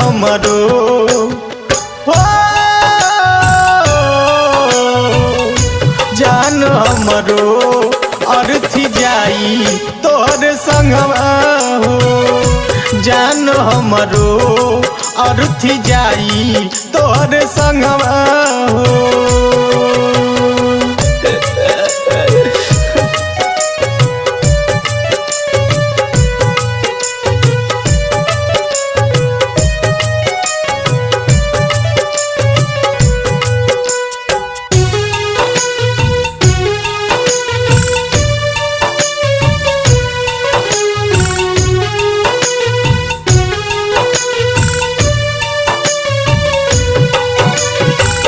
हमरो हो जान हमरो अर्थी जाई तोहर संगवा हो जान हमरो अर्थी जाई तोहर संगवा हो।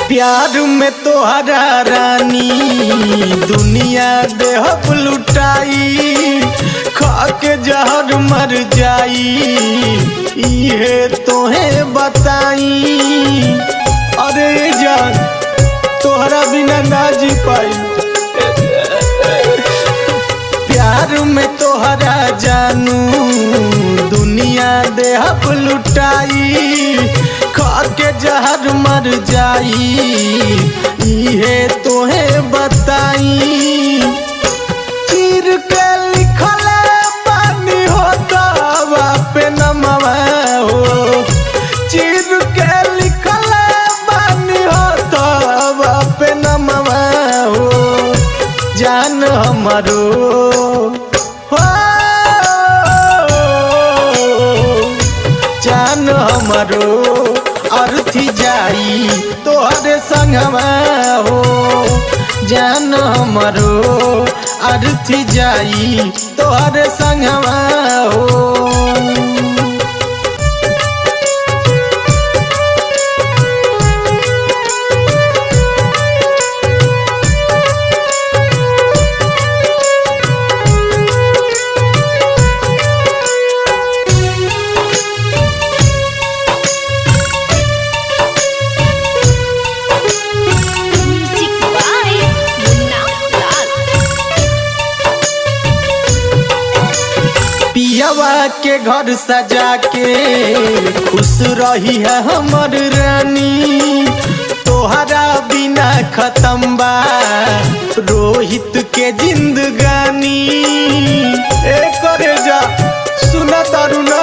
प्यार में तोहरा रानी दुनिया देहब लुटाई खा के जहर मर जाई इहे तोहे बताई। अरे जान तोहरा बिना ना जी पाई प्यार में तोहरा जानू दुनिया देहब लुटाई खा के जहर मर जाई इहे तोहे बताई। चीर के लिखल पानी होता पे नमवा हो चीर के लिखल पानी होता पे नमवा हो जान हमरो हो जान हमरो अर्थी जाई तोहरे संगवा हो जान हमरो अर्थी जाई तोहरे संगवा हो। पियवा के घर सजा के खुश रही है हमर रानी तोहरा बिना खत्म बा रोहित के जिंदगानी। एक जा सुना तारू ना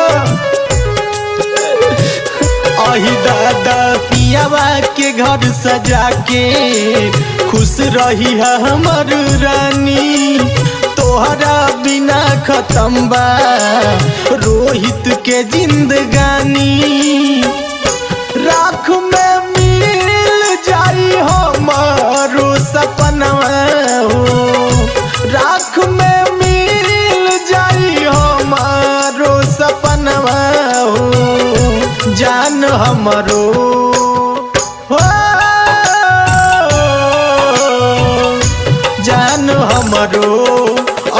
अही दादा पियवा के घर सजा के खुश रही है हमर रानी तोहरा बिना खत्म बा रोहित के जिंदगानी। राख में मिल जाई हमारो सपनवा हो राख में मिल जाई हमारो सपनवा हो जान हमरो हो जान हमरो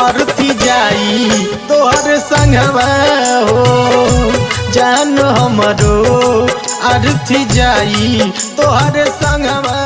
अर्थी जाई तोहर संगवा हो जान हमरो अर्थी जाई तोहर संगवा।